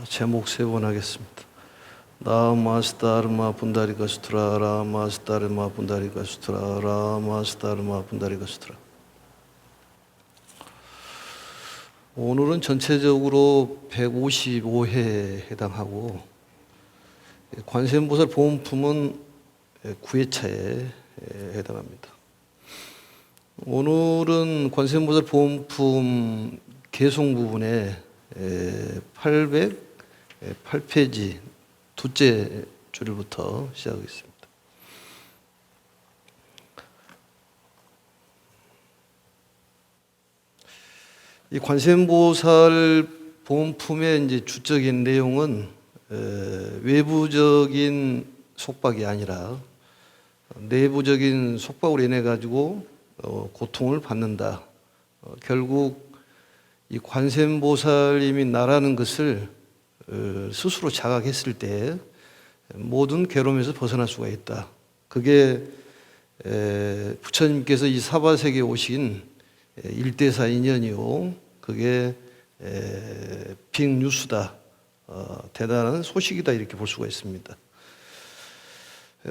제목 세 번 하겠습니다. 라마스타르마 분다리가 수트라 라마스타르마 분다리가 수트라 라마스타르마 분다리가 수트라. 오늘은 전체적으로 155회에 해당하고 관세음보살 보험품은 9회차에 해당합니다. 오늘은 관세음보살 보험품 개송 부분에 808페이지 둘째 줄부터 시작하겠습니다. 이 관세음보살 보험품의 이제 주적인 내용은 외부적인 속박이 아니라 내부적인 속박으로 인해 가지고 고통을 받는다. 결국 이 관세음보살님이 나라는 것을 스스로 자각했을 때 모든 괴로움에서 벗어날 수가 있다. 그게 부처님께서 이 사바세계에 오신 일대사 인연이요, 그게 빅뉴스다, 대단한 소식이다, 이렇게 볼 수가 있습니다.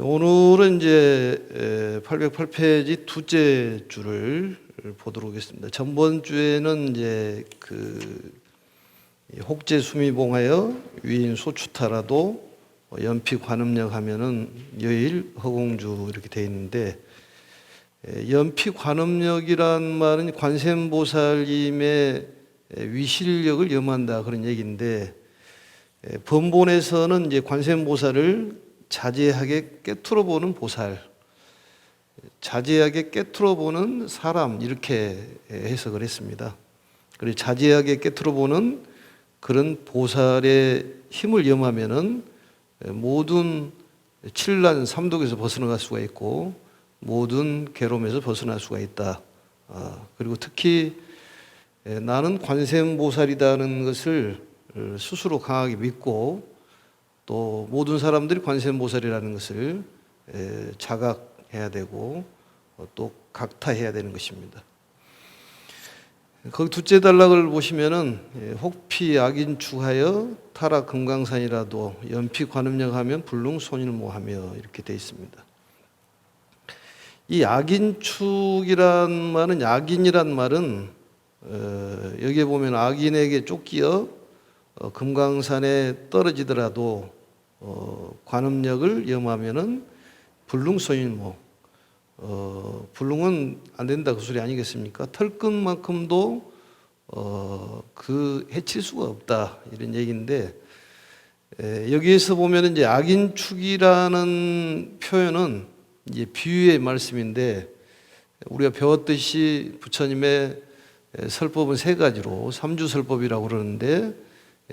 오늘은 이제 808페이지 둘째 줄을 보도록 하겠습니다. 전번 주에는 이제 혹제 수미봉하여 위인 소추타라도 연피 관음력 하면은 여일 허공주 이렇게 되어 있는데, 연피 관음력이란 말은 관세음보살님의 위실력을 염한다, 그런 얘기인데, 번본에서는 이제 관세음보살을 자제하게 깨트려 보는 보살, 자제하게 깨트려 보는 사람, 이렇게 해석을 했습니다. 그리고 자제하게 깨트려 보는 그런 보살의 힘을 염하면은 모든 칠란 삼독에서 벗어나갈 수가 있고 모든 괴로움에서 벗어날 수가 있다. 그리고 특히 나는 관세음보살이라는 것을 스스로 강하게 믿고 또 모든 사람들이 관세음보살이라는 것을 자각해야 되고 또 각타해야 되는 것입니다. 거기 둘째 단락을 보시면은 혹피 악인축하여 타락 금강산이라도 연피 관음력 하면 불능 손일모하며 이렇게 되어 있습니다. 이 악인축이란 말은, 악인이란 말은 여기에 보면 악인에게 쫓기어 금강산에 떨어지더라도 관음력을 염하면은 불능 손일모, 불능은 안 된다, 그 소리 아니겠습니까? 털끝만큼도 그 해칠 수가 없다, 이런 얘기인데, 여기에서 보면 이제 악인축이라는 표현은 이제 비유의 말씀인데, 우리가 배웠듯이 부처님의 설법은 세 가지로 삼주설법이라고 그러는데,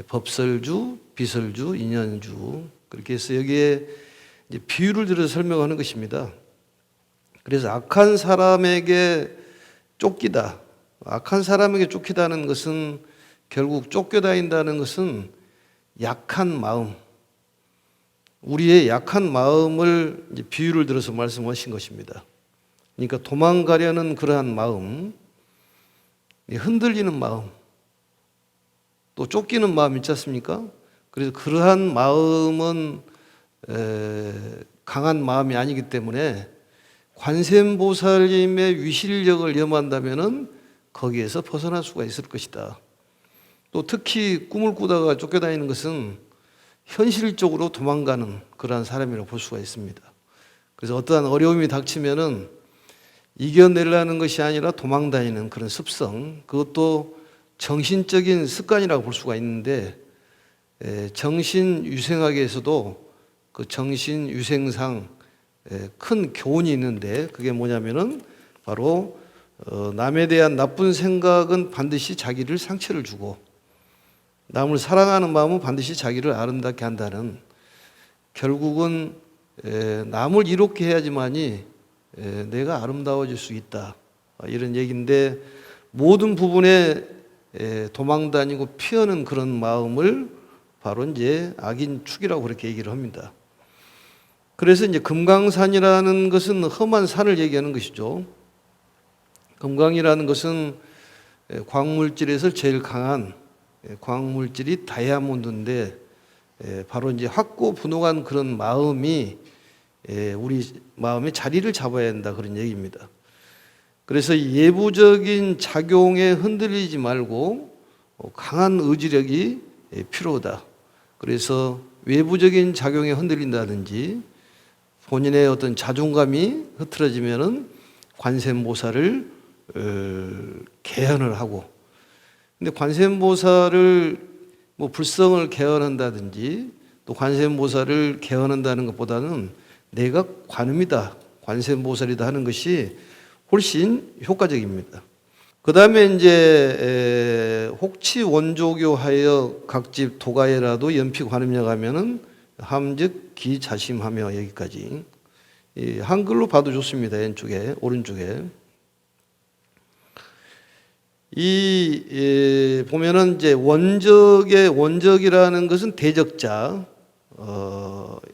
법설주, 비설주, 인연주, 그렇게 해서 여기에 이제 비유를 들어서 설명하는 것입니다. 그래서 악한 사람에게 쫓기다, 악한 사람에게 쫓기다는 것은 결국 쫓겨다닌다는 것은 약한 마음, 우리의 약한 마음을 이제 비유를 들어서 말씀하신 것입니다. 그러니까 도망가려는 그러한 마음, 흔들리는 마음, 또 쫓기는 마음 있지 않습니까? 그래서 그러한 마음은 강한 마음이 아니기 때문에 관세음보살님의 위실력을 염한다면은 거기에서 벗어날 수가 있을 것이다. 또 특히 꿈을 꾸다가 쫓겨다니는 것은 현실적으로 도망가는 그러한 사람이라고 볼 수가 있습니다. 그래서 어떠한 어려움이 닥치면은 이겨내려는 것이 아니라 도망다니는 그런 습성, 그것도 정신적인 습관이라고 볼 수가 있는데, 정신유생학에서도 그 정신유생상 큰 교훈이 있는데, 그게 뭐냐면은 바로 남에 대한 나쁜 생각은 반드시 자기를 상처를 주고 남을 사랑하는 마음은 반드시 자기를 아름답게 한다는, 결국은 남을 이롭게 해야지만이 내가 아름다워질 수 있다, 이런 얘기인데, 모든 부분에 도망다니고 피하는 그런 마음을 바로 이제 악인축이라고 그렇게 얘기를 합니다. 그래서 이제 금강산이라는 것은 험한 산을 얘기하는 것이죠. 금강이라는 것은 광물질에서 제일 강한 광물질이 다이아몬드인데 바로 이제 확고분홍한 그런 마음이 우리 마음에 자리를 잡아야 한다 그런 얘기입니다. 그래서 예부적인 작용에 흔들리지 말고 강한 의지력이 필요하다. 그래서 외부적인 작용에 흔들린다든지 본인의 어떤 자존감이 흐트러지면은 관세음보살을 개헌을 하고, 근데 관세음보살을 뭐 불성을 개헌한다든지 또 관세음보살을 개헌한다는 것보다는 내가 관음이다, 관세음보살이다 하는 것이 훨씬 효과적입니다. 그 다음에 이제 혹치 원조교하여 각집 도가에라도 연피 관음력 하면은 함즉 기자심하며, 여기까지. 한글로 봐도 좋습니다. 왼쪽에, 오른쪽에. 보면은 이제 원적이라는 것은 대적자,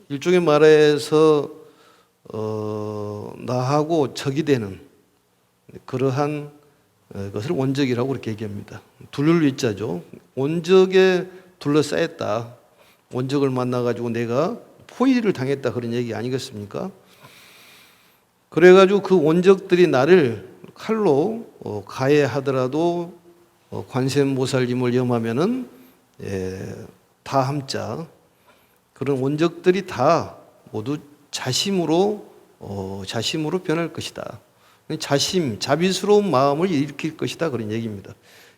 일종의 말해서 나하고 적이 되는 그러한 것을 원적이라고 그렇게 얘기합니다. 둘일자죠. 원적에 둘러싸였다. 원적을 만나가지고 내가 포위를 당했다 그런 얘기 아니겠습니까? 그래가지고 그 원적들이 나를 칼로 가해하더라도 관세음보살님을 염하면은 다 함자, 그런 원적들이 다 모두 자심으로 변할 것이다. 자비스러운 마음을 일으킬 것이다 그런 얘기입니다.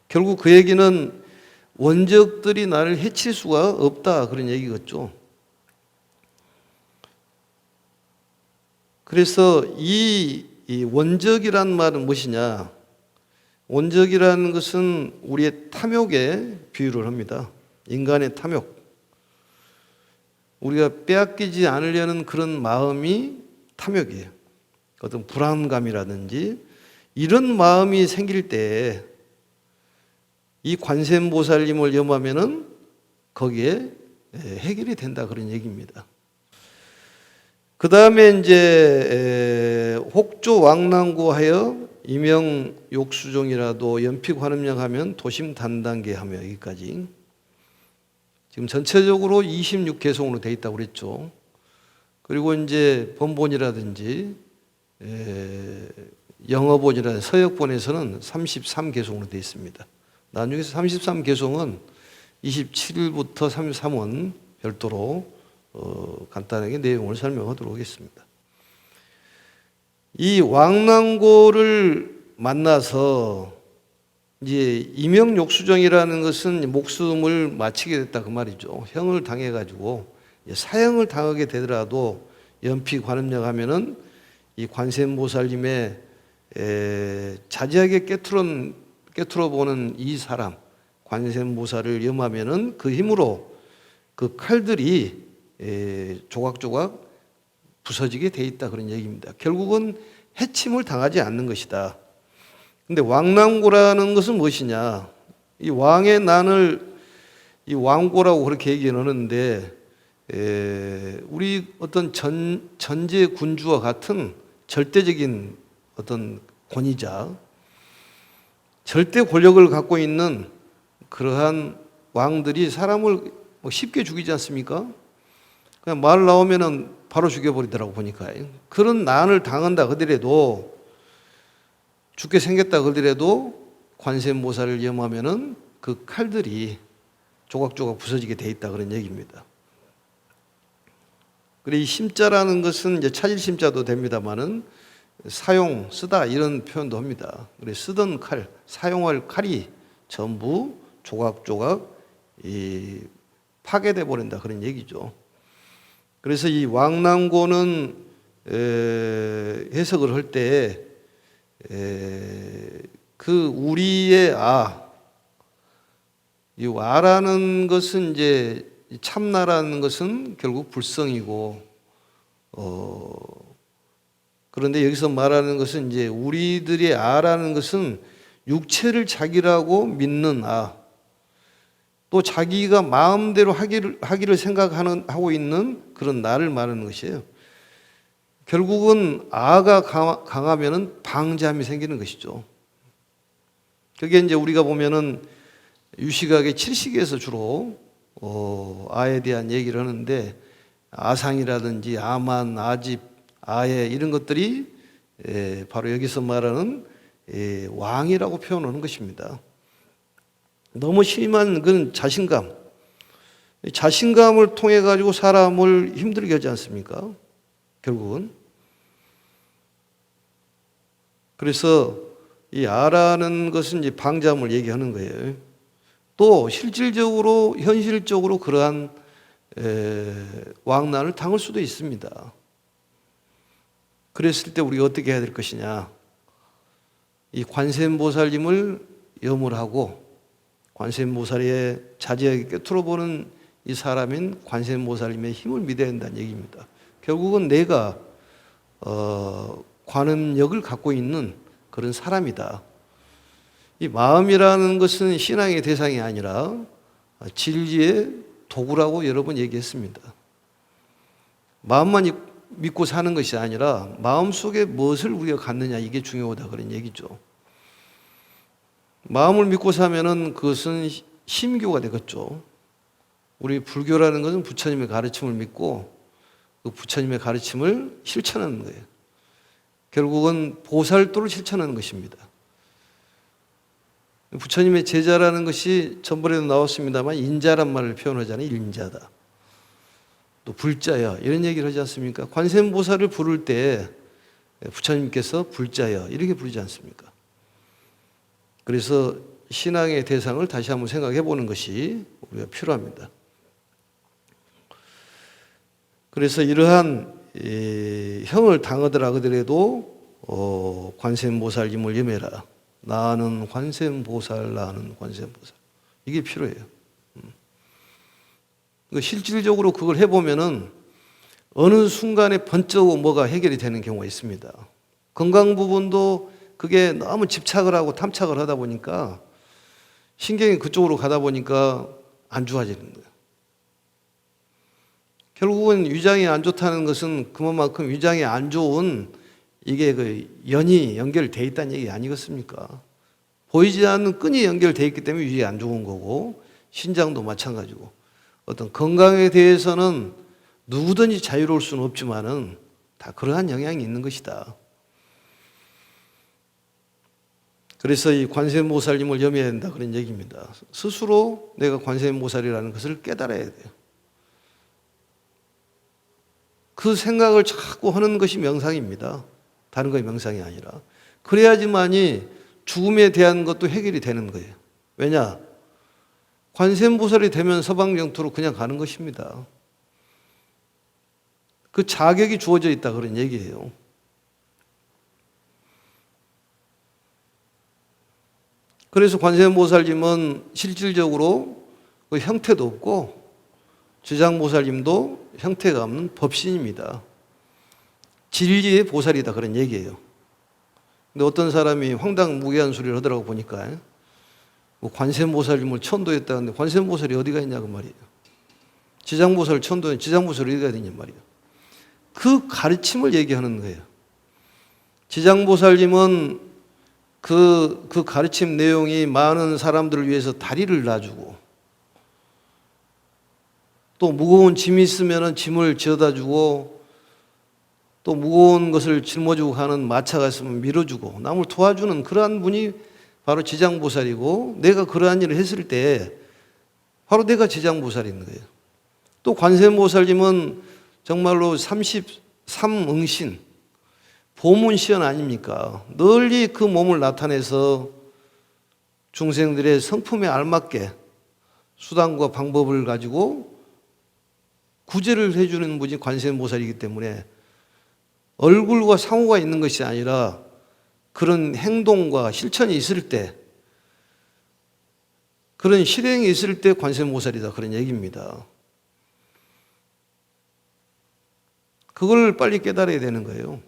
결국 그 얘기는 원적들이 나를 해칠 수가 없다 그런 얘기겠죠. 그래서 이 원적이란 말은 무엇이냐? 원적이라는 것은 우리의 탐욕에 비유를 합니다. 인간의 탐욕. 우리가 빼앗기지 않으려는 그런 마음이 탐욕이에요. 어떤 불안감이라든지 이런 마음이 생길 때 이 관세음보살님을 염하면은 거기에 해결이 된다 그런 얘기입니다. 그 다음에 이제 혹조왕랑구하여 이명욕수종이라도 연피관음력하면 도심단단계하며, 여기까지. 지금 전체적으로 26개송으로 되어 있다고 그랬죠. 그리고 이제 번본이라든지 영어본이라든지 서역본에서는 33개송으로 되어 있습니다. 나중에 33개송은 27일부터 33은 별도로 간단하게 내용을 설명하도록 하겠습니다. 이 왕랑고를 만나서 이제 이명욕수정이라는 것은 목숨을 마치게 됐다 그 말이죠. 형을 당해가지고 사형을 당하게 되더라도 연피관음력 하면은 이 관세음보살님의 자제하게 깨트려 보는 이 사람 관세음보살을 염하면은 그 힘으로 그 칼들이 조각조각 부서지게 돼 있다 그런 얘기입니다. 결국은 해침을 당하지 않는 것이다. 근데 왕랑고라는 것은 무엇이냐? 이 왕의 난을 이 왕고라고 그렇게 얘기는 하는데 우리 어떤 전제 군주와 같은 절대적인 어떤 권위자, 절대 권력을 갖고 있는 그러한 왕들이 사람을 쉽게 죽이지 않습니까? 그냥 말 나오면은 바로 죽여버리더라고 보니까. 그런 난을 당한다 그더라도, 죽게 생겼다 그더라도 관세음보살을 염하면은 그 칼들이 조각조각 부서지게 돼 있다 그런 얘기입니다. 그래 이 심자라는 것은 이제 차질 심자도 됩니다만은 쓰다 이런 표현도 합니다. 그래 쓰던 칼, 사용할 칼이 전부 조각조각 파괴돼 버린다 그런 얘기죠. 그래서 이 왕랑고는 해석을 할 때 그 우리의 이 와라는 것은 이제 참나라는 것은 결국 불성이고, 그런데 여기서 말하는 것은 이제 우리들의 아라는 것은 육체를 자기라고 믿는 또 자기가 마음대로 하기를 생각하고 있는 그런 나를 말하는 것이에요. 결국은 아가 강하면은 방자함이 생기는 것이죠. 그게 이제 우리가 보면은 유시각의 칠식에서 주로 아에 대한 얘기를 하는데 아상이라든지 아만, 아집, 아예 이런 것들이 바로 여기서 말하는 왕이라고 표현하는 것입니다. 너무 심한 그런 자신감을 통해 가지고 사람을 힘들게 하지 않습니까? 결국은. 그래서 이 아라는 것은 이제 방자함을 얘기하는 거예요. 또 실질적으로 현실적으로 그러한 왕난을 당할 수도 있습니다. 그랬을 때 우리가 어떻게 해야 될 것이냐? 이 관세음보살님을 염을 하고 관세음보살의 자제하게 꿰뚫어 보는 이 사람인 관세음보살님의 힘을 믿어야 한다는 얘기입니다. 결국은 내가 관음력을 갖고 있는 그런 사람이다. 이 마음이라는 것은 신앙의 대상이 아니라 진리의 도구라고 여러 번 얘기했습니다. 마음만 믿고 사는 것이 아니라 마음속에 무엇을 우리가 갖느냐, 이게 중요하다 그런 얘기죠. 마음을 믿고 사면은 그것은 심교가 되겠죠. 우리 불교라는 것은 부처님의 가르침을 믿고 그 부처님의 가르침을 실천하는 거예요. 결국은 보살도를 실천하는 것입니다. 부처님의 제자라는 것이 전번에도 나왔습니다만 인자란 말을 표현하잖아요. 인자다. 또 불자여 이런 얘기를 하지 않습니까? 관세음보살을 부를 때 부처님께서 불자여 이렇게 부르지 않습니까? 그래서 신앙의 대상을 다시 한번 생각해 보는 것이 우리가 필요합니다. 그래서 이러한 형을 당하더라 하더라도 관세음보살님을 염해라. 나는 관세음보살, 나는 관세음보살. 이게 필요해요. 실질적으로 그걸 해보면은 어느 순간에 번쩍 뭐가 해결이 되는 경우가 있습니다. 건강 부분도 그게 너무 집착을 하고 탐착을 하다 보니까 신경이 그쪽으로 가다 보니까 안 좋아지는 거예요. 결국은 위장이 안 좋다는 것은 그만큼 위장이 안 좋은 이게 그 연이 연결되어 있다는 얘기 아니겠습니까? 보이지 않는 끈이 연결되어 있기 때문에 위장이 안 좋은 거고 신장도 마찬가지고 어떤 건강에 대해서는 누구든지 자유로울 수는 없지만은 다 그러한 영향이 있는 것이다. 그래서 이 관세음보살님을 염해야 된다 그런 얘기입니다. 스스로 내가 관세음보살이라는 것을 깨달아야 돼요. 그 생각을 자꾸 하는 것이 명상입니다. 다른 것이 명상이 아니라. 그래야지만이 죽음에 대한 것도 해결이 되는 거예요. 왜냐? 관세음보살이 되면 서방정토로 그냥 가는 것입니다. 그 자격이 주어져 있다 그런 얘기예요. 그래서 관세음보살님은 실질적으로 그 형태도 없고 지장보살님도 형태가 없는 법신입니다. 진리의 보살이다 그런 얘기예요. 근데 어떤 사람이 황당무계한 소리를 하더라고 보니까 뭐 관세음보살님을 천도했다는데 관세음보살이 어디가 있냐고 말이에요. 지장보살을 천도했는데 지장보살이 어디가 있냐 말이에요. 그 가르침을 얘기하는 거예요. 지장보살님은 그 가르침 내용이 많은 사람들을 위해서 다리를 놔주고 또 무거운 짐이 있으면 짐을 지어다 주고 또 무거운 것을 짊어지고 가는 마차가 있으면 밀어주고 남을 도와주는 그러한 분이 바로 지장보살이고 내가 그러한 일을 했을 때 바로 내가 지장보살인 거예요. 또 관세음보살님은 정말로 33응신 보문시연 아닙니까? 널리 그 몸을 나타내서 중생들의 성품에 알맞게 수단과 방법을 가지고 구제를 해주는 분이 관세음보살이기 때문에 얼굴과 상호가 있는 것이 아니라 그런 행동과 실천이 있을 때 그런 실행이 있을 때 관세음보살이다 그런 얘기입니다. 그걸 빨리 깨달아야 되는 거예요.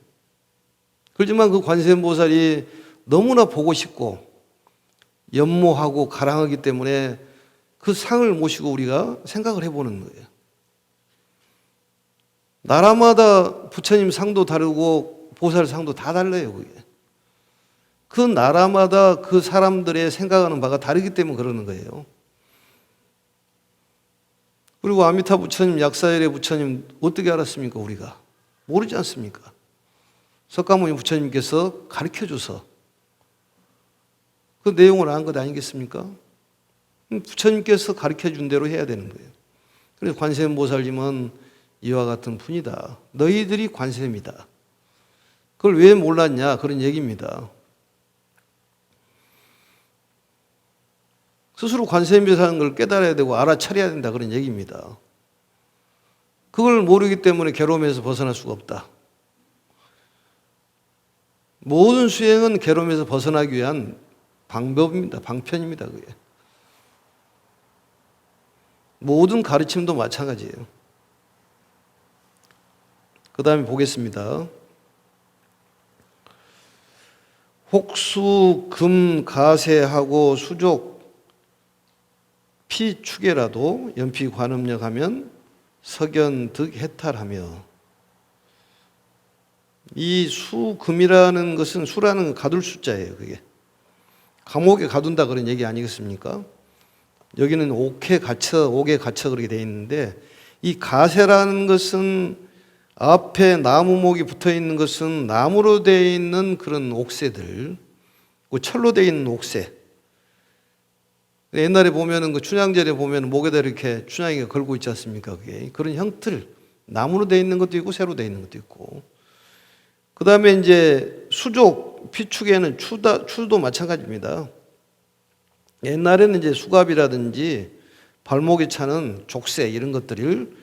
그렇지만 그 관세음보살이 너무나 보고 싶고 연모하고 가랑하기 때문에 그 상을 모시고 우리가 생각을 해보는 거예요. 나라마다 부처님 상도 다르고 보살 상도 다 달라요. 그게. 그 나라마다 그 사람들의 생각하는 바가 다르기 때문에 그러는 거예요. 그리고 아미타 부처님, 약사열의 부처님 어떻게 알았습니까? 우리가 모르지 않습니까? 석가모니 부처님께서 가르쳐줘서 그 내용을 안 것 아니겠습니까? 부처님께서 가르쳐준 대로 해야 되는 거예요. 그래서 관세음보살님은 이와 같은 분이다. 너희들이 관세음이다. 그걸 왜 몰랐냐? 그런 얘기입니다. 스스로 관세음이라는 걸 깨달아야 되고 알아차려야 된다. 그런 얘기입니다. 그걸 모르기 때문에 괴로움에서 벗어날 수가 없다. 모든 수행은 괴로움에서 벗어나기 위한 방법입니다. 방편입니다. 그게. 모든 가르침도 마찬가지예요. 그 다음에 보겠습니다. 혹수 금 가세하고 수족 피 축에라도 연피 관음력 하면 석연 득 해탈하며. 이 수금이라는 것은 수라는 가둘 숫자예요. 그게 감옥에 가둔다 그런 얘기 아니겠습니까? 여기는 옥에 갇혀 그렇게 되어 있는데, 이 가세라는 것은 앞에 나무목이 붙어 있는 것은 나무로 되어 있는 그런 옥새들, 철로 되어 있는 옥새. 옛날에 보면은 그 춘향절에 보면 목에다 이렇게 춘향이가 걸고 있지 않습니까? 그게 그런 형틀, 나무로 되어 있는 것도 있고 쇠로 되어 있는 것도 있고. 그 다음에 이제 수족 피축에는 추도 마찬가지입니다. 옛날에는 이제 수갑이라든지 발목에 차는 족쇄 이런 것들을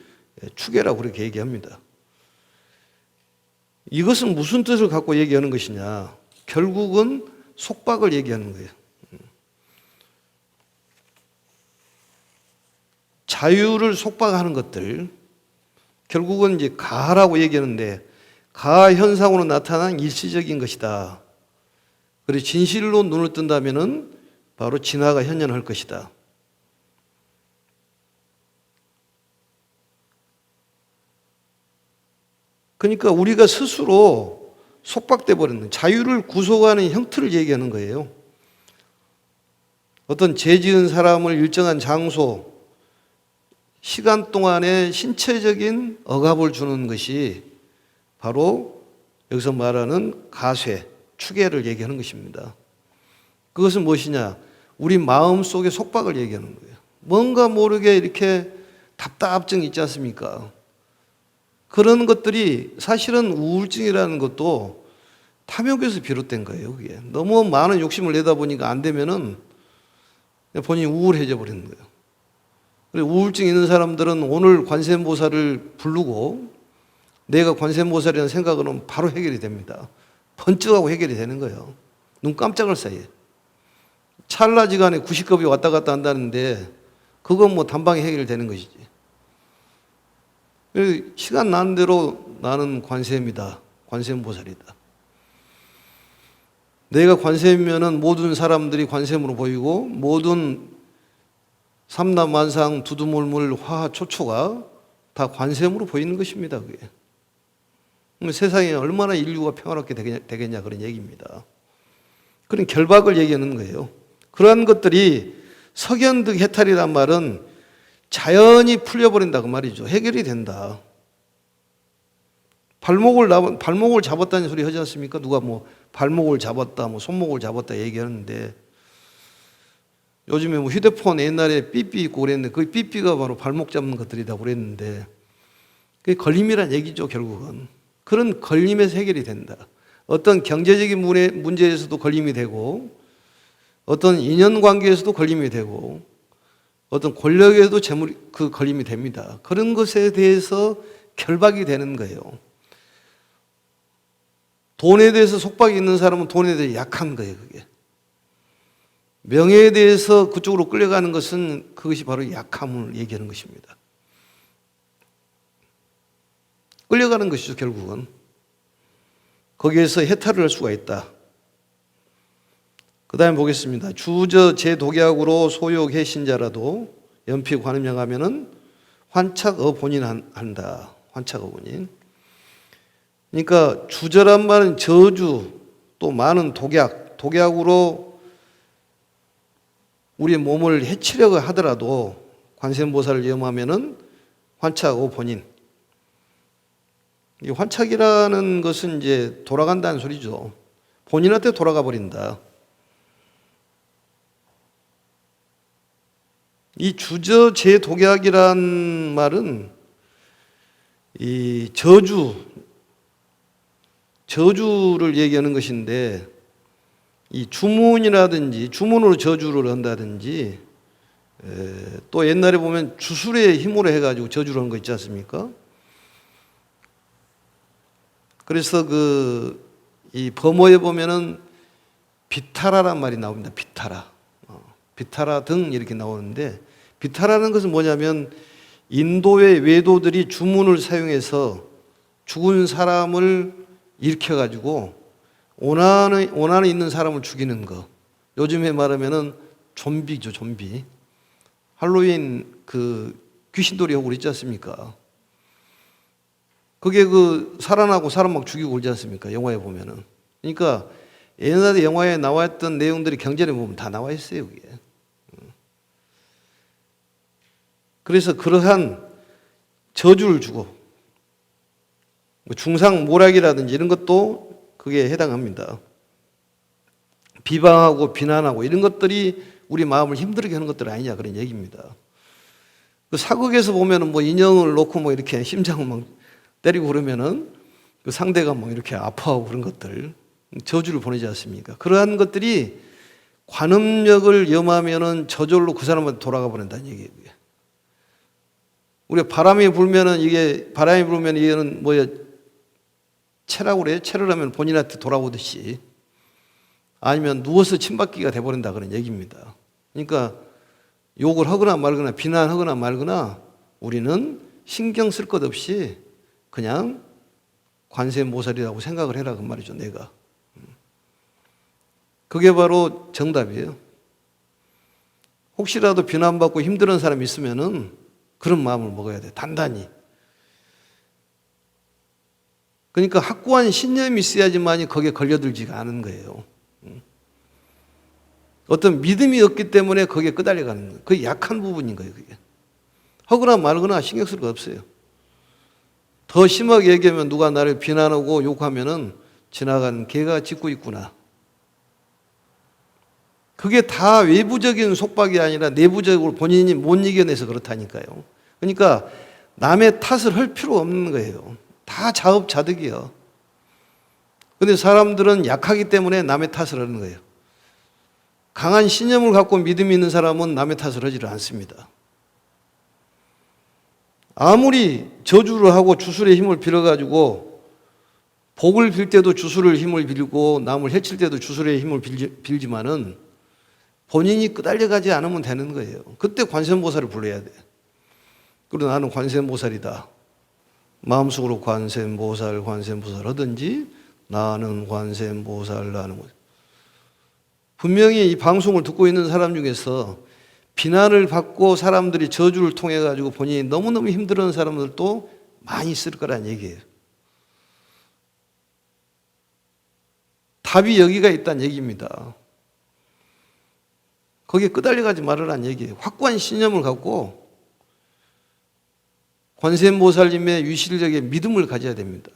축에라고 그렇게 얘기합니다. 이것은 무슨 뜻을 갖고 얘기하는 것이냐? 결국은 속박을 얘기하는 거예요. 자유를 속박하는 것들, 결국은 이제 가라고 얘기하는데, 가 현상으로 나타난 일시적인 것이다. 그리고 진실로 눈을 뜬다면은 바로 진화가 현현할 것이다. 그러니까 우리가 스스로 속박돼 버리는, 자유를 구속하는 형태를 얘기하는 거예요. 어떤 죄 지은 사람을 일정한 장소, 시간 동안에 신체적인 억압을 주는 것이 바로 여기서 말하는 가쇠, 추계를 얘기하는 것입니다. 그것은 무엇이냐? 우리 마음 속의 속박을 얘기하는 거예요. 뭔가 모르게 이렇게 답답증이 있지 않습니까? 그런 것들이 사실은 우울증이라는 것도 탐욕에서 비롯된 거예요. 그게 너무 많은 욕심을 내다 보니까 안 되면은 본인이 우울해져 버리는 거예요. 그리고 우울증 있는 사람들은 오늘 관세음보살을 부르고 내가 관세음보살이라는 생각으로는 바로 해결이 됩니다. 번쩍하고 해결이 되는 거예요. 눈 깜짝할 사이에. 찰나지간에 90급이 왔다 갔다 한다는데 그건 뭐 단방에 해결되는 것이지. 시간 나는 대로 나는 관세음이다. 관세음보살이다. 내가 관세음이면은 모든 사람들이 관세음으로 보이고 모든 삼남만상 두두물물 화초초가 다 관세음으로 보이는 것입니다. 그게. 세상에 얼마나 인류가 평화롭게 되겠냐 그런 얘기입니다. 그런 결박을 얘기하는 거예요. 그러한 것들이 석연득 해탈이란 말은 자연히 풀려버린다 그 말이죠. 해결이 된다. 발목을 잡았다는 소리 하지 않습니까? 누가 뭐 발목을 잡았다, 뭐 손목을 잡았다 얘기하는데, 요즘에 뭐 휴대폰 옛날에 삐삐 있고 그랬는데 그 삐삐가 바로 발목 잡는 것들이라고 그랬는데, 그게 걸림이란 얘기죠. 결국은 그런 걸림에서 해결이 된다. 어떤 경제적인 문제에서도 걸림이 되고, 어떤 인연관계에서도 걸림이 되고, 어떤 권력에도 그 걸림이 됩니다. 그런 것에 대해서 결박이 되는 거예요. 돈에 대해서 속박이 있는 사람은 돈에 대해 약한 거예요. 그게. 명예에 대해서 그쪽으로 끌려가는 것은 그것이 바로 약함을 얘기하는 것입니다. 끌려가는 것이죠. 결국은. 거기에서 해탈을 할 수가 있다. 그 다음에 보겠습니다. 주저 제독약으로 소욕해 신자라도 연피 관음령하면은 환착어본인 한다. 환착어본인. 그러니까 주저란 말은 저주 또 많은 독약 독약으로 우리의 몸을 해치려고 하더라도 관세음보살을 염하면은 환착하고 본인. 이 환착이라는 것은 이제 돌아간다는 소리죠. 본인한테 돌아가 버린다. 이 주저제독약이란 말은 이 저주를 얘기하는 것인데, 이 주문이라든지 주문으로 저주를 한다든지, 또 옛날에 보면 주술의 힘으로 해가지고 저주를 한 거 있지 않습니까? 그래서 이 범어에 보면은 비타라란 말이 나옵니다. 비타라. 비타라 등 이렇게 나오는데, 비타라는 것은 뭐냐면 인도의 외도들이 주문을 사용해서 죽은 사람을 일으켜가지고 오난에 있는 사람을 죽이는 거. 요즘에 말하면은 좀비죠, 좀비. 할로윈 귀신돌이 하고 그랬지 않습니까? 그게 살아나고 사람 막 죽이고 그러지 않습니까? 영화에 보면은. 그러니까 옛날에 영화에 나왔던 내용들이 경전에 보면 다 나와 있어요, 그게. 그래서 그러한 저주를 주고, 중상모략이라든지 이런 것도 그게 해당합니다. 비방하고 비난하고 이런 것들이 우리 마음을 힘들게 하는 것들 아니냐, 그런 얘기입니다. 사극에서 보면은 인형을 놓고 이렇게 심장을 막 때리고 그러면은 상대가 이렇게 아파하고 그런 것들, 저주를 보내지 않습니까? 그러한 것들이 관음력을 염하면은 저절로 그 사람한테 돌아가 버린다는 얘기예요. 우리가 바람이 불면 이거는 체라고 그래요? 체를 하면 본인한테 돌아오듯이, 아니면 누워서 침받기가 돼버린다, 그런 얘기입니다. 그러니까 욕을 하거나 말거나 비난하거나 말거나 우리는 신경 쓸 것 없이 그냥 관세음보살이라고 생각을 해라, 그 말이죠, 내가. 그게 바로 정답이에요. 혹시라도 비난받고 힘든 사람이 있으면은 그런 마음을 먹어야 돼, 단단히. 그러니까 확고한 신념이 있어야지만이 거기에 걸려들지가 않은 거예요. 어떤 믿음이 없기 때문에 거기에 끄달려가는 거예요. 그게 약한 부분인 거예요, 그게. 하거나 말거나 신경 쓸 거 없어요. 더 심하게 얘기하면 누가 나를 비난하고 욕하면은 지나가는 개가 짖고 있구나. 그게 다 외부적인 속박이 아니라 내부적으로 본인이 못 이겨내서 그렇다니까요. 그러니까 남의 탓을 할 필요 없는 거예요. 다 자업자득이요. 근데 사람들은 약하기 때문에 남의 탓을 하는 거예요. 강한 신념을 갖고 믿음이 있는 사람은 남의 탓을 하지를 않습니다. 아무리 저주를 하고 주술의 힘을 빌어가지고 복을 빌 때도 주술의 힘을 빌고 남을 해칠 때도 주술의 힘을 빌지만은 본인이 끄달려가지 않으면 되는 거예요. 그때 관세음보살을 불러야 돼. 그리고 나는 관세음보살이다. 마음속으로 관세음보살 하든지 나는 관세음보살라는 거예요. 분명히 이 방송을 듣고 있는 사람 중에서 비난을 받고 사람들이 저주를 통해 가지고 본인이 너무너무 힘들어하는 사람들도 많이 있을 거란 얘기예요. 답이 여기가 있다는 얘기입니다. 거기에 끄달려가지 말으라는 얘기예요. 확고한 신념을 갖고 관세음보살님의 유실력에 믿음을 가져야 됩니다.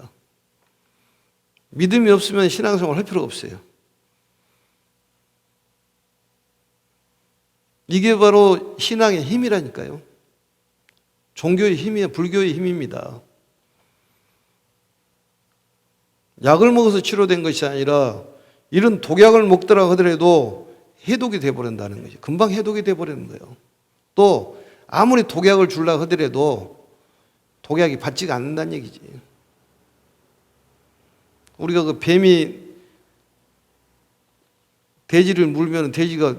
믿음이 없으면 신앙생활 할 필요가 없어요. 이게 바로 신앙의 힘이라니까요. 종교의 힘이에요. 불교의 힘입니다. 약을 먹어서 치료된 것이 아니라 이런 독약을 먹더라 하더라도 해독이 돼버린다는 거죠. 금방 해독이 돼버리는 거예요. 또 아무리 독약을 주려고 하더라도 독약이 받지가 않는다는 얘기지. 우리가 뱀이 돼지를 물면 돼지가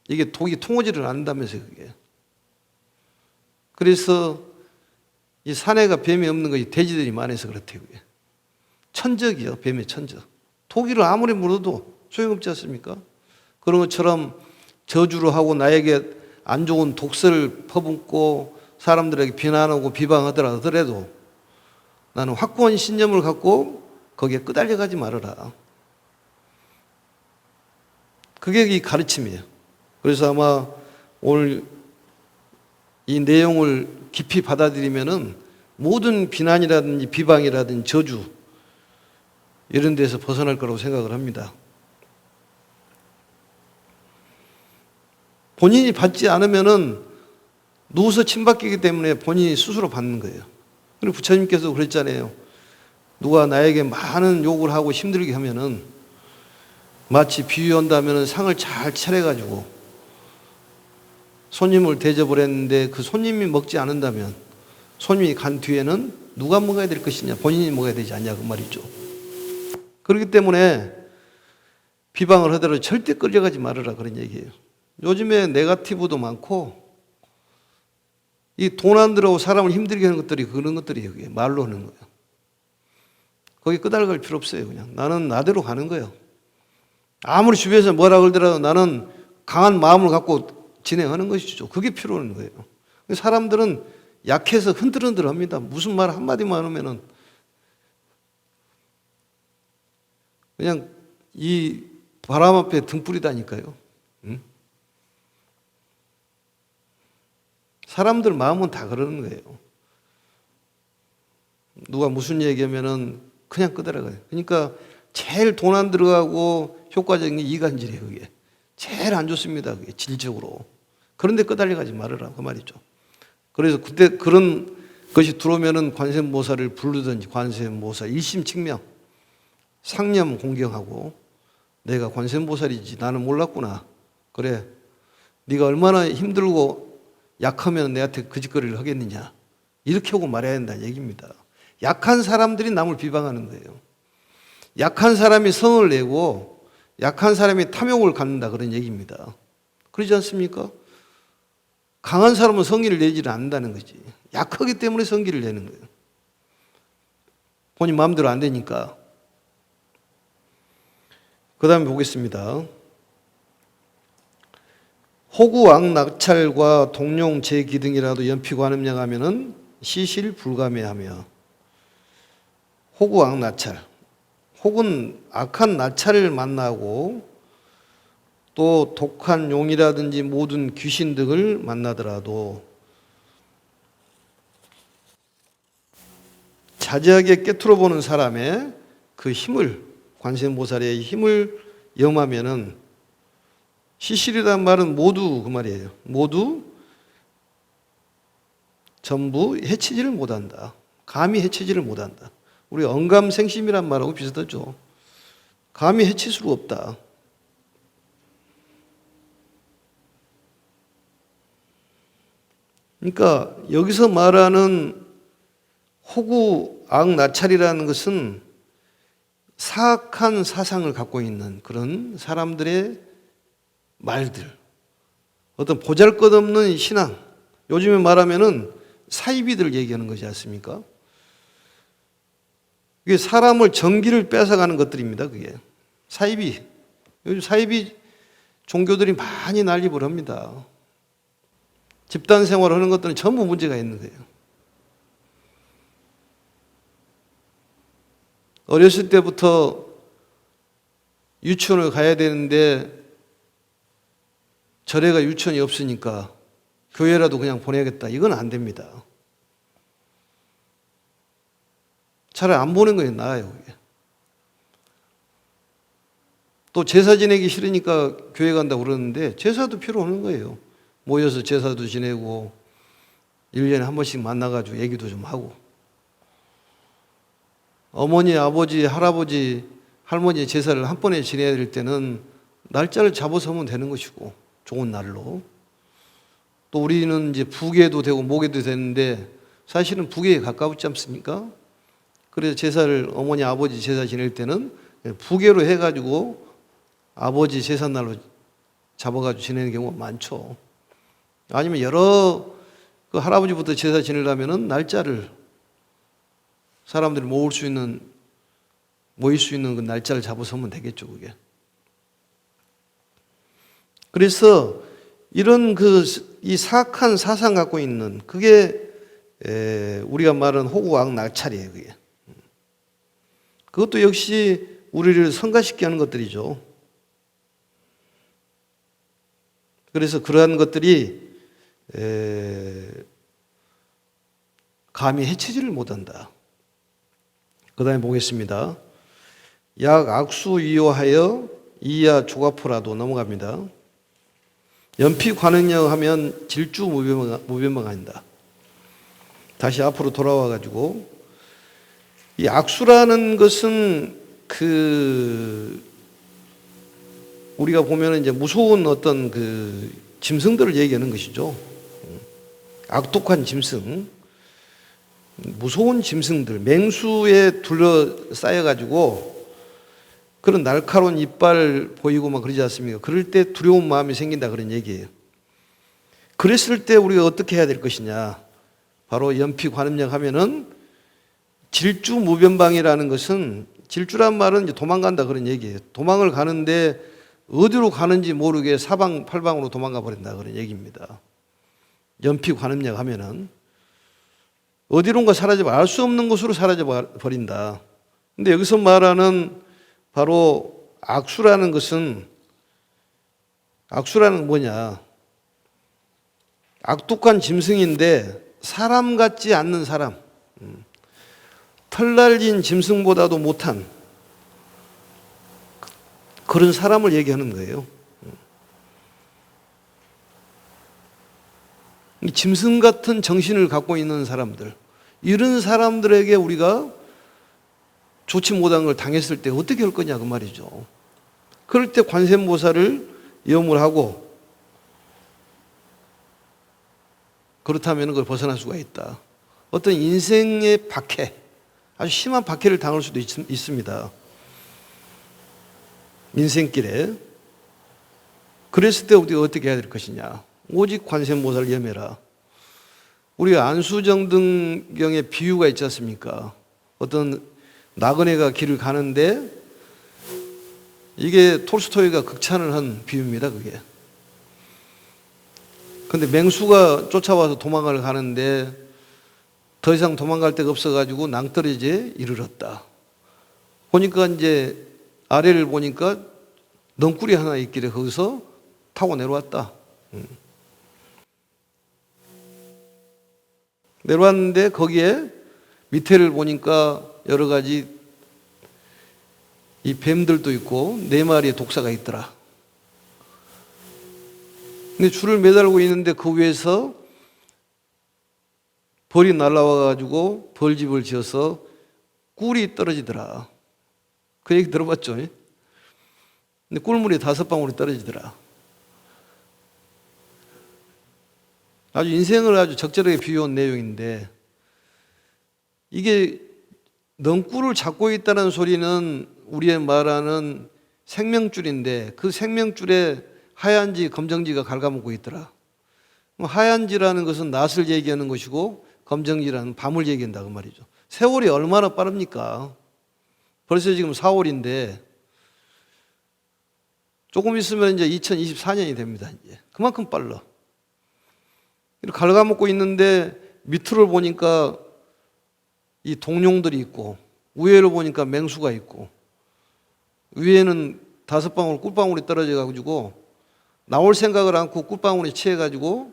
이게 독이 통하지를 않는다면서요, 그게. 그래서 이 산에가 뱀이 없는 거 돼지들이 많아서 그렇대요, 그게. 천적이요, 뱀의 천적. 독이를 아무리 물어도 소용없지 않습니까? 그런 것처럼 저주를 하고 나에게 안 좋은 독설을 퍼붓고 사람들에게 비난하고 비방하더라도 나는 확고한 신념을 갖고 거기에 끄달려가지 말아라. 그게 이 가르침이에요. 그래서 아마 오늘 이 내용을 깊이 받아들이면은 모든 비난이라든지 비방이라든지 저주 이런 데서 벗어날 거라고 생각을 합니다. 본인이 받지 않으면은 누워서 침받기기 때문에 본인이 스스로 받는 거예요. 그리고 부처님께서 그랬잖아요. 누가 나에게 많은 욕을 하고 힘들게 하면은 마치 비유한다면은 상을 잘 차려가지고 손님을 대접을 했는데 그 손님이 먹지 않는다면 손님이 간 뒤에는 누가 먹어야 될 것이냐? 본인이 먹어야 되지 않냐? 그 말이죠. 그렇기 때문에 비방을 하더라도 절대 끌려가지 말아라 그런 얘기예요. 요즘에 네거티브도 많고 이 돈 안 들어오고 사람을 힘들게 하는 것들이 그런 것들이에요. 그게 말로 하는 거예요. 거기 끄달릴 필요 없어요. 그냥 나는 나대로 가는 거예요. 아무리 주변에서 뭐라 그러더라도 나는 강한 마음을 갖고 진행하는 것이죠. 그게 필요한 거예요. 사람들은 약해서 흔들흔들합니다. 무슨 말 한마디만 하면은 그냥 이 바람 앞에 등 뿌리다니까요. 응? 사람들 마음은 다 그러는 거예요. 누가 무슨 얘기하면은 그냥 끄달아가요. 그러니까 제일 돈 안 들어가고 효과적인 게 이간질이에요. 그게 제일 안 좋습니다. 그게 질적으로. 그런데 끄달려가지 말으라 그 말이죠. 그래서 그때 그런 것이 들어오면은 관세음보살을 부르든지 관세음보살 일심칙명 상념 공경하고 내가 관세음보살이지 나는 몰랐구나. 그래 네가 얼마나 힘들고 약하면 내한테 그 짓거리를 하겠느냐. 이렇게 하고 말해야 된다는 얘기입니다. 약한 사람들이 남을 비방하는 거예요. 약한 사람이 성을 내고 약한 사람이 탐욕을 갖는다 그런 얘기입니다. 그러지 않습니까? 강한 사람은 성기를 내지를 않는다는 거지. 약하기 때문에 성기를 내는 거예요. 본인 마음대로 안 되니까. 그 다음에 보겠습니다. 호구왕 낙찰과 동룡 제기 등이라도 연피관음량하면은 시실 불가매하며. 호구왕 낙찰. 혹은 악한 낙찰을 만나고 또 독한 용이라든지 모든 귀신 등을 만나더라도 자제하게 꿰뚫어 보는 사람의 그 힘을 관세음보살의 힘을 염하면은 시실이란 말은 모두 그 말이에요. 모두 전부 해치지를 못한다. 감히 해치지를 못한다. 우리 언감생심이란 말하고 비슷하죠. 감히 해칠 수가 없다. 그러니까 여기서 말하는 호구 악나찰이라는 것은 사악한 사상을 갖고 있는 그런 사람들의 말들, 어떤 보잘것없는 신앙, 요즘에 말하면은 사이비들 얘기하는 것이지 않습니까? 이게 사람을 정기를 뺏어가는 것들입니다. 그게 사이비. 요즘 사이비 종교들이 많이 난립을 합니다. 집단 생활을 하는 것들은 전부 문제가 있는 거예요. 어렸을 때부터 유치원을 가야 되는데 절에가 유치원이 없으니까 교회라도 그냥 보내야겠다. 이건 안 됩니다. 차라리 안 보는 게 나아요. 그게. 또 제사 지내기 싫으니까 교회 간다고 그러는데 제사도 필요 없는 거예요. 모여서 제사도 지내고 1년에 한 번씩 만나가지고 얘기도 좀 하고 어머니, 아버지, 할아버지, 할머니 제사를 한 번에 지내야 될 때는 날짜를 잡아서 하면 되는 것이고 좋은 날로 또 우리는 이제 부계도 되고 모계도 되는데 사실은 부계에 가까웠지 않습니까? 그래서 제사를 어머니, 아버지 제사 지낼 때는 부계로 해가지고 아버지 제삿날로 잡아가지고 지내는 경우가 많죠. 아니면 여러 그 할아버지부터 제사 지내려면은 날짜를 사람들이 모일 수 있는 그 날짜를 잡아서 하면 되겠죠, 그게. 그래서 이런 이 사악한 사상 갖고 있는 그게 우리가 말하는 호구왕 낙찰이에요, 그게. 그것도 역시 우리를 성가시게 하는 것들이죠. 그래서 그러한 것들이 감히 해치지를 못한다. 그 다음에 보겠습니다. 약 악수위호하여 이야 조가포라도 넘어갑니다. 연피 관응령 하면 질주 무변방한다. 다시 앞으로 돌아와 가지고 이 악수라는 것은 우리가 보면 이제 무서운 어떤 짐승들을 얘기하는 것이죠. 악독한 짐승, 무서운 짐승들, 맹수에 둘러싸여 가지고 그런 날카로운 이빨 보이고 막 그러지 않습니까? 그럴 때 두려운 마음이 생긴다 그런 얘기예요. 그랬을 때 우리가 어떻게 해야 될 것이냐? 바로 연피 관음령 하면은 질주무변방이라는 것은, 질주란 말은 이제 도망간다 그런 얘기예요. 도망을 가는데 어디로 가는지 모르게 사방팔방으로 도망가 버린다 그런 얘기입니다. 연피 관음령 하면은 어디론가 사라져, 알 수 없는 곳으로 사라져 버린다. 근데 여기서 말하는 바로 악수라는 것은, 악수라는 뭐냐? 악독한 짐승인데 사람 같지 않는 사람, 털 날린 짐승보다도 못한 그런 사람을 얘기하는 거예요. 짐승 같은 정신을 갖고 있는 사람들, 이런 사람들에게 우리가 좋지 못한 걸 당했을 때 어떻게 할 거냐 그 말이죠. 그럴 때 관세음보살을 염을 하고, 그렇다면 그걸 벗어날 수가 있다. 어떤 인생의 박해, 아주 심한 박해를 당할 수도 있습니다. 인생길에. 그랬을 때 우리가 어떻게 해야 될 것이냐? 오직 관세음보살을 염해라. 우리가 안수정등경의 비유가 있지 않습니까? 어떤 나그네가 길을 가는데, 이게 톨스토이가 극찬을 한 비유입니다, 그게. 근데 맹수가 쫓아와서 도망을 가는데 더 이상 도망갈 데가 없어가지고 낭떠러지에 이르렀다. 보니까 이제 아래를 보니까 넝굴이 하나 있길래 거기서 타고 내려왔다. 내려왔는데 거기에 밑에를 보니까 여러 가지 이 뱀들도 있고 4마리의 독사가 있더라. 근데 줄을 매달고 있는데 그 위에서 벌이 날라와 가지고 벌집을 지어서 꿀이 떨어지더라. 그 얘기 들어봤죠? 근데 꿀물이 5방울이 떨어지더라. 아주 인생을 아주 적절하게 비유한 내용인데, 이게 넝굴을 잡고 있다는 소리는 우리의 말하는 생명줄인데, 그 생명줄에 하얀지 검정지가 갉아먹고 있더라. 하얀지라는 것은 낮을 얘기하는 것이고 검정지라는 밤을 얘기한다 그 말이죠. 세월이 얼마나 빠릅니까? 벌써 지금 4월인데 조금 있으면 이제 2024년이 됩니다. 이제 그만큼 빨라. 이렇게 갉아먹고 있는데 밑을 보니까 이 동룡들이 있고, 위에를 보니까 맹수가 있고, 위에는 5방울 꿀방울이 떨어져 가지고 나올 생각을 않고 꿀방울에 취해가지고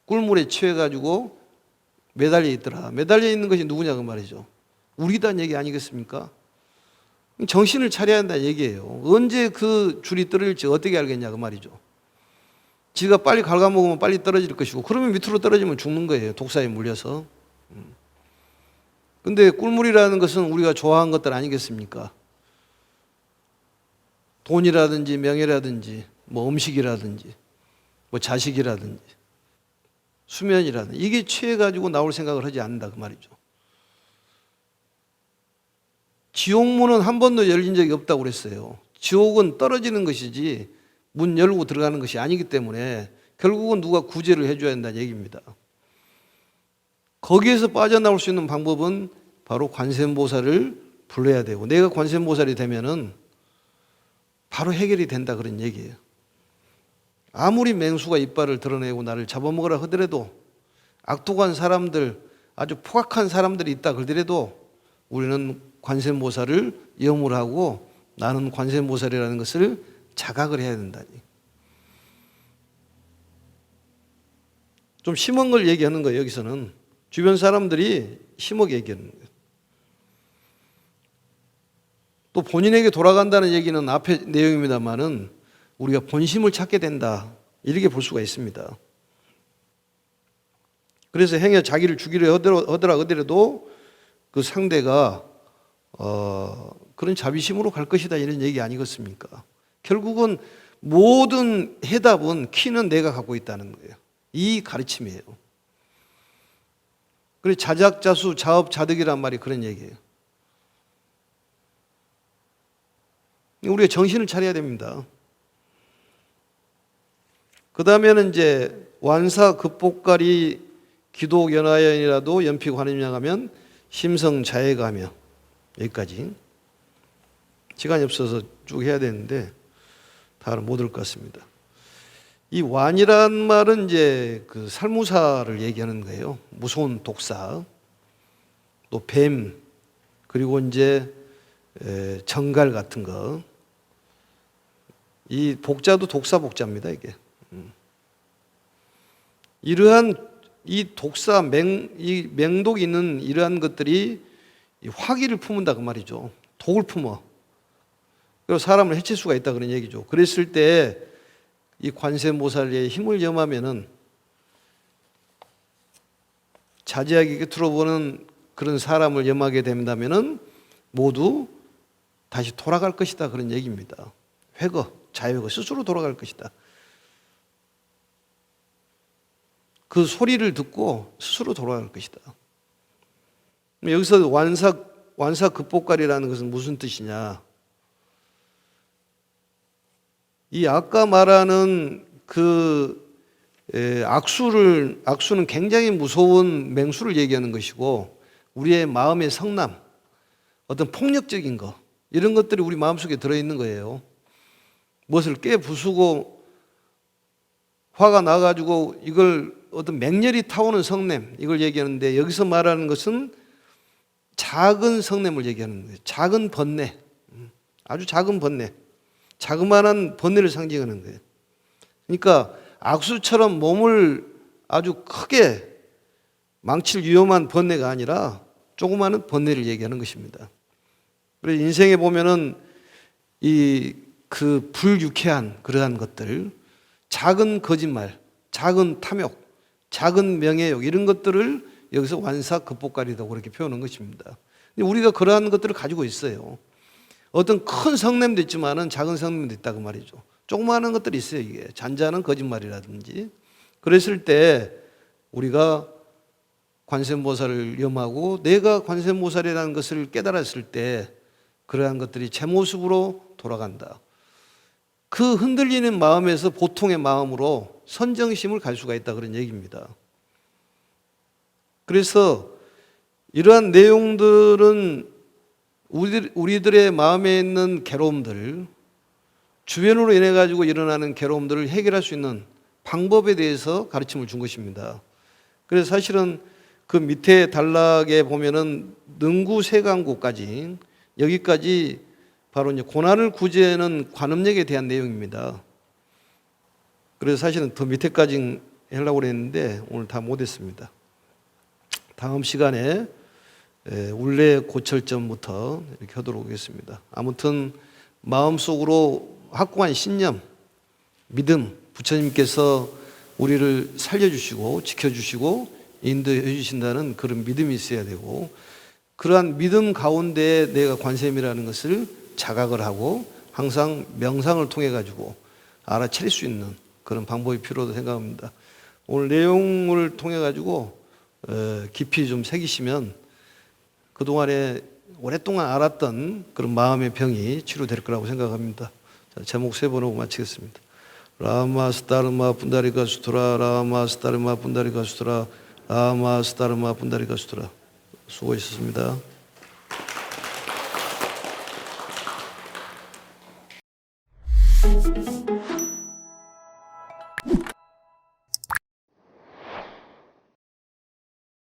꿀물에 취해가지고 매달려 있더라. 매달려 있는 것이 누구냐 그 말이죠. 우리다는 얘기 아니겠습니까? 정신을 차려야 한다는 얘기예요. 언제 그 줄이 떨어질지 어떻게 알겠냐 그 말이죠. 지가 빨리 갉아먹으면 빨리 떨어질 것이고, 그러면 밑으로 떨어지면 죽는 거예요. 독사에 물려서. 근데 꿀물이라는 것은 우리가 좋아하는 것들 아니겠습니까? 돈이라든지 명예라든지 뭐 음식이라든지 뭐 자식이라든지 수면이라든지, 이게 취해가지고 나올 생각을 하지 않는다 그 말이죠. 지옥문은 한 번도 열린 적이 없다고 그랬어요. 지옥은 떨어지는 것이지 문 열고 들어가는 것이 아니기 때문에 결국은 누가 구제를 해줘야 한다는 얘기입니다. 거기에서 빠져나올 수 있는 방법은 바로 관세음보살을 불러야 되고, 내가 관세음보살이 되면은 바로 해결이 된다 그런 얘기예요. 아무리 맹수가 이빨을 드러내고 나를 잡아먹으라 하더라도, 악독한 사람들, 아주 포악한 사람들이 있다 그러더라도 우리는 관세음보살을 염을 하고 나는 관세음보살이라는 것을 자각을 해야 된다니. 좀 심한 걸 얘기하는 거예요. 여기서는 주변 사람들이 심하게 얘기하는 거예요. 또 본인에게 돌아간다는 얘기는 앞에 내용입니다만은 우리가 본심을 찾게 된다, 이렇게 볼 수가 있습니다. 그래서 행여 자기를 죽이려 하더라도 그 상대가 그런 자비심으로 갈 것이다, 이런 얘기 아니겠습니까? 결국은 모든 해답은 키는 내가 갖고 있다는 거예요. 이 가르침이에요. 그래서 자작자수 자업자득이란 말이 그런 얘기예요. 우리가 정신을 차려야 됩니다. 그 다음에는 이제 완사급복가리 기독연화연이라도 연필관음양하면 심성자해가며, 여기까지. 시간이 없어서 쭉 해야 되는데 다 못 올 것 같습니다. 이 완이란 말은 이제 그 살무사를 얘기하는 거예요. 무서운 독사, 또 뱀, 그리고 이제 정갈 같은 거. 이 복자도 독사 복자입니다, 이게. 이러한 이 독사, 이 맹독이 있는 이러한 것들이 화기를 품은다, 그 말이죠. 독을 품어. 그리고 사람을 해칠 수가 있다, 그런 얘기죠. 그랬을 때 이 관세모살의 힘을 염하면은 자제하게 곁으로 보는 그런 사람을 염하게 된다면은 모두 다시 돌아갈 것이다, 그런 얘기입니다. 회거, 자유회거, 스스로 돌아갈 것이다. 그 소리를 듣고 스스로 돌아갈 것이다. 여기서 완사급복가리라는 것은 무슨 뜻이냐? 이 아까 말하는 그 악수는 굉장히 무서운 맹수를 얘기하는 것이고, 우리의 마음의 성남, 어떤 폭력적인 거, 이런 것들이 우리 마음속에 들어있는 거예요. 무엇을 깨부수고 화가 나가지고 이걸 어떤 맹렬히 타오는 성냄, 이걸 얘기하는데, 여기서 말하는 것은 작은 성냄을 얘기하는 거예요. 작은 번뇌, 아주 작은 번뇌, 자그마한 번뇌를 상징하는 거예요. 그러니까 악수처럼 몸을 아주 크게 망칠 위험한 번뇌가 아니라 조그마한 번뇌를 얘기하는 것입니다. 그래서 인생에 보면은 그 불유쾌한 그러한 것들, 작은 거짓말, 작은 탐욕, 작은 명예욕, 이런 것들을 여기서 완사급복가리라고 그렇게 표현한 것입니다. 우리가 그러한 것들을 가지고 있어요. 어떤 큰 성냄도 있지만은 작은 성냄도 있다, 그 말이죠. 조그마한 것들이 있어요, 이게. 잔잔한 거짓말이라든지. 그랬을 때 우리가 관세음보살을 염하고 내가 관세음보살이라는 것을 깨달았을 때 그러한 것들이 제 모습으로 돌아간다. 그 흔들리는 마음에서 보통의 마음으로 선정심을 갈 수가 있다, 그런 얘기입니다. 그래서 이러한 내용들은 우리들의 마음에 있는 괴로움들, 주변으로 인해 가지고 일어나는 괴로움들을 해결할 수 있는 방법에 대해서 가르침을 준 것입니다. 그래서 사실은 그 밑에 단락에 보면은 능구세강구까지, 여기까지 바로 이제 고난을 구제하는 관음력에 대한 내용입니다. 그래서 사실은 더 밑에까지 하려고 그랬는데 오늘 다 못했습니다. 다음 시간에 울레 고철점부터 이렇게 하도록 하겠습니다. 아무튼 마음속으로 확고한 신념, 믿음, 부처님께서 우리를 살려주시고 지켜주시고 인도해 주신다는 그런 믿음이 있어야 되고, 그러한 믿음 가운데 내가 관세음이라는 것을 자각을 하고 항상 명상을 통해 가지고 알아차릴 수 있는 그런 방법이 필요하다고 생각합니다. 오늘 내용을 통해 가지고 깊이 좀 새기시면 그동안에 오랫동안 알았던 그런 마음의 병이 치료될 거라고 생각합니다. 자, 제목 세 번 하고 마치겠습니다. 라마스타르마 분다리가 수토라, 라마스타르마 분다리가 수토라, 라마스타르마 분다리가 수토라. 수고하셨습니다.